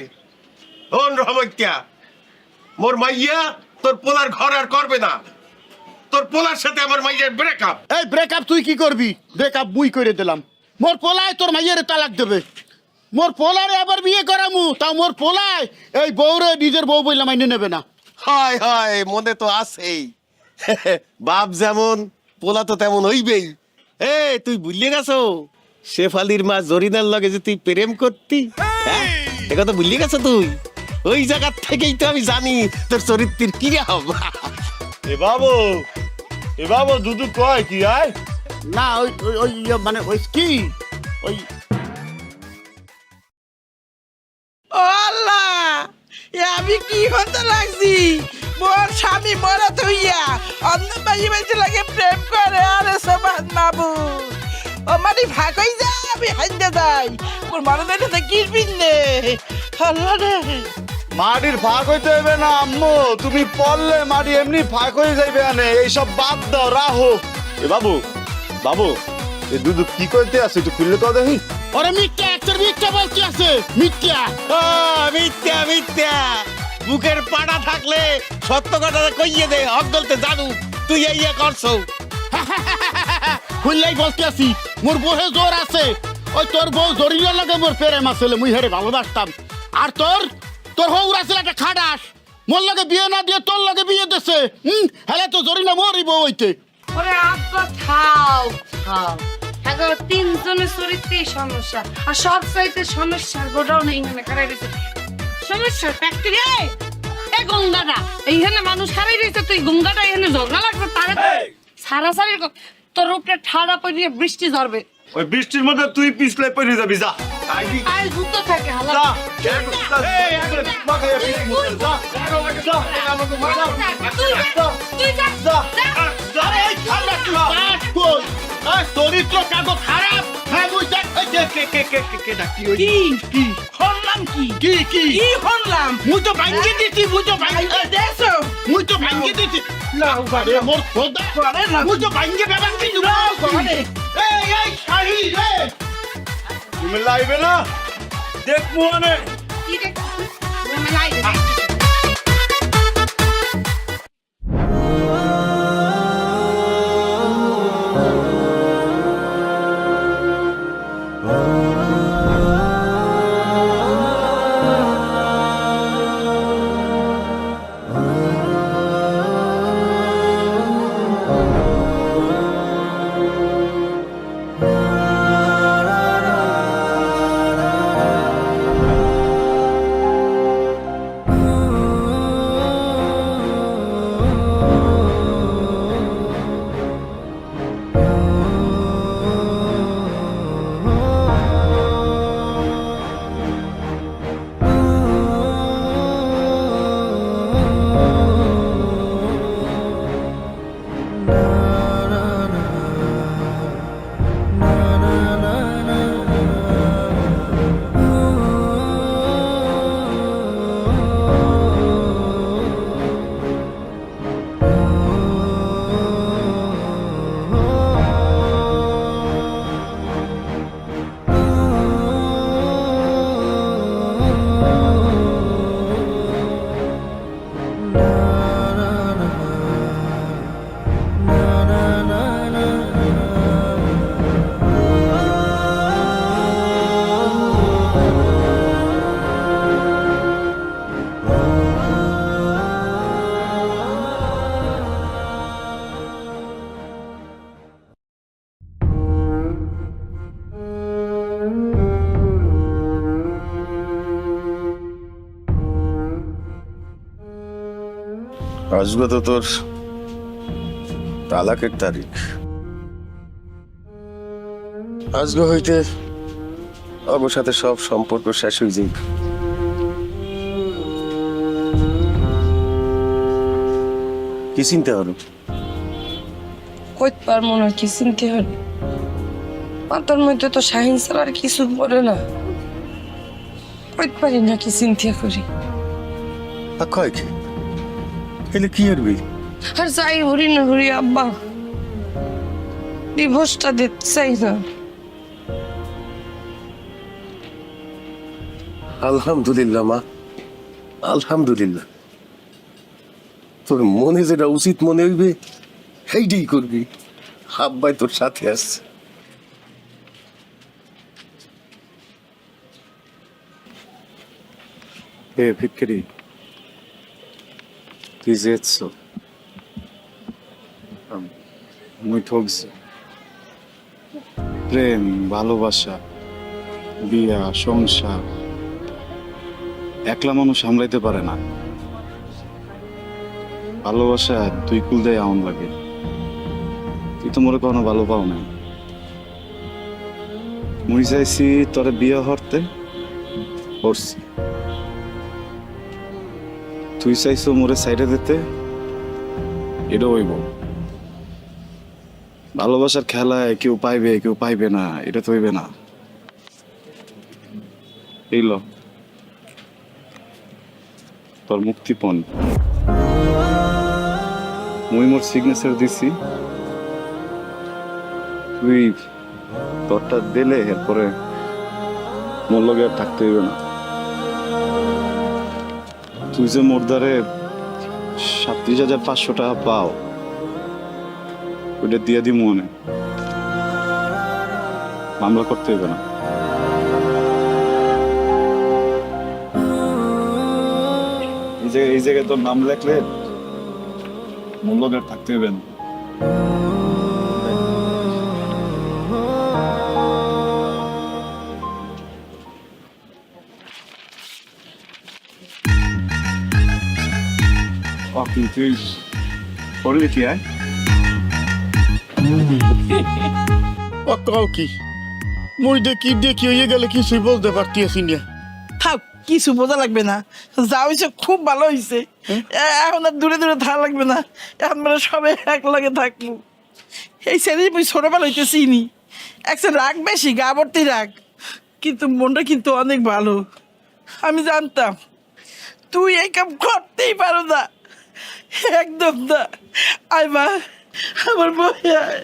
হন রহমত্যা, মোর মাইয়া তোর পোলার ঘর আর করবে না, তোর পোলার সাথে আমার মাইয়ার ব্রেকআপ। এই ব্রেকআপ তুই কি করবি? ব্রেকআপ মুই করে দিলাম। মোর পোলায় তোর মাইয়ের তালাক দেবে। মোর পোলারে আবার বিয়ে করামু, তাও মোর পোলায় এই বউরে নিজের বউ বইলা মাইনে নেবে না। হায় হায়, মনে তো আছেই। বাপ যেমন পোলা তো তেমন হইবেই। এ তুই ভুলিয়ে গেছো শেফালির মা জরিনার লগে যে তুই প্রেম করতি, হ্যাঁ এ কথা ভুলিয়ে গেছো তুই? ওই জায়গা থেকেই তো আমি জানি তোর চরিত্রের কি হবে। এ বাবু দুদু কয় কি আয়? না ওই ওই ওই মানে ওই কি ওই ও আল্লাহ, এ আমি কি হতে লাগছি? মোর স্বামী মরা থইয়া অন্য মাইয়ে মাইছে লাগে প্রেম করে। আরে সবান বাবু, ও মানে ভাগ হয়ে যা, আমি হাইন্দা যাই। মোর মনে দেখে কি পিনলে? আল্লাহ রে, মাটির ফাঁক হইতে হবে না আম্মু, তুমি পড়লে মাটি এমনি ফাঁক হয়ে যাইবে। আনে এইসব বাদ দাও, রাহো। এ বাবু বাবু, এ দুধ কি করতে আছে একটু খুললে তো দেখি। ওরে মিথ্যা, একটা মিথ্যা বলতে আছে, মিথ্যা। মিথ্যা মিথ্যা, বুকের পাড়া থাকলে সত্য কথা কইয়ে দে, হক বলতে জানু তুই ইয়া করছো। খুললেই বলতে আছি মোর বহে জোর আছে। ওই তোর বউ জরিনার লগে মোর প্রেম আসলে, মুই হেরে ভালোবাসতাম। আর তোর তোর হৌর আসলে একটা খাটাস, মোর লগে বিয়ে না দিয়ে তোর লগে বিয়ে দিছে। হেলে তো জরিনা মরিব হইতে। ওরে আব্বা থাও থাও, এখন তিনজনের চরিত্রেই সমস্যা, আর সব চাইতে সমস্যার গোডাউন এইখানে খারাই রয়েছে। সমস্যার ফ্যাক্টরি এই গঙ্গাটা এইখানে মানুষ খারাই রয়েছে, তুই গঙ্গাটা এখানে ঝগড়া লাগবে তারে সারা সারি তোর উপরে ঠাড়া পড়িয়ে বৃষ্টি ঝরবে। ওই বৃষ্টির মধ্যে তুই পিছলে পড়ে যাবি, যা। আই জুতো থাকে হালা যা। তুই যা যা। চরিত্র কাগজ খারাপ। হ্যাঁ মুই দেখ কি হলাম? কি কি কি কি হলাম? মুই তো ভাঙ্গি দিছি, মুই তো ভাঙ্গি দেখছো? মুই তো ভাঙ্গি দিছি। লাউ আরে মোর খোদা, করে না। মুই তো ভাঙ্গি বেবাঙ্গি দিব। করে। এই শাহি রে, তুমি লাইবে না দেখবো অনেক। কি দেখছিস? আমি লাইবে আজকে তো তোর তালাকের তারিখ। আজকে হইতে আমার সাথে সব সম্পর্ক শেষ হয়ে যাবে। কি চিন্তা হলো? কইতে পারবো না কি চিনতে হল। মাথার মধ্যে তো শাহিন ছাড়া আর কিছু পড়ে না, কইতে পারি না কি চিন্তা করি। কয় কি এলে কি করবি? আর চাই হরি না হরি আব্বা, ডিভোর্সটা দিতে চাই না। আলহামদুলিল্লাহ মা, আলহামদুলিল্লাহ। তোর মনে যেটা উচিত মনে হইবে সেইটাই করবি। আব্বাই তোর সাথে আসছে। হে ভিক্ষরি, তুই যে এসছো, মুই ঠকছি। প্রেম, ভালোবাসা, বিয়া, সংসার একলা মানুষ সামলাইতে পারে না। ভালোবাসা দুই কুল দেয় এমন লাগে। তুই তো মনে কোনো ভালো পাও না। মুই চাইছি তোরে বিয়ে হরতে, করছি। তুই চাইছো মোরে সাইডে দিতে, এটা হইব। ভালোবাসার খেলায় কেউ পাইবে কেউ পাইবে না, এটা তো হইবে না। এই ল তোর মুক্তিপণ। মুই মোর সিগনেচার দিছি, তুই তোরটা দিলে এরপরে মোর লগে আর থাকতে হইবে না। তুই যে মোর দ্বারে 37,500 টাকা পাও, ওইটা দিয়ে দিই মনে, মামলা করতে হইবে না। এই জায়গায় তোর নাম লেখলে মোর লগে আর থাকতে হইবে না। তুই করলি কি আয়? অক্কাও কি মুই দেখি হয়ে গেলে কিছুই বলতে পারতেছি না। থাক, কিছু বোঝা লাগবে না, যা হয়েছে খুব ভালো হয়েছে। এখন আর দূরে দূরে থাকা লাগবে না, এখন মানে সবাই এক লগে থাকবো। এই ছেলে মুই ছোটবেলা হইতে চিনি, একটা রাগ বেশি, গা ভর্তি রাগ, কিন্তু মনটা কিন্তু অনেক ভালো। আমি জানতাম তুই এই কাম করতেই পারো না, একদম না। আয় মা, আমার বই আয়।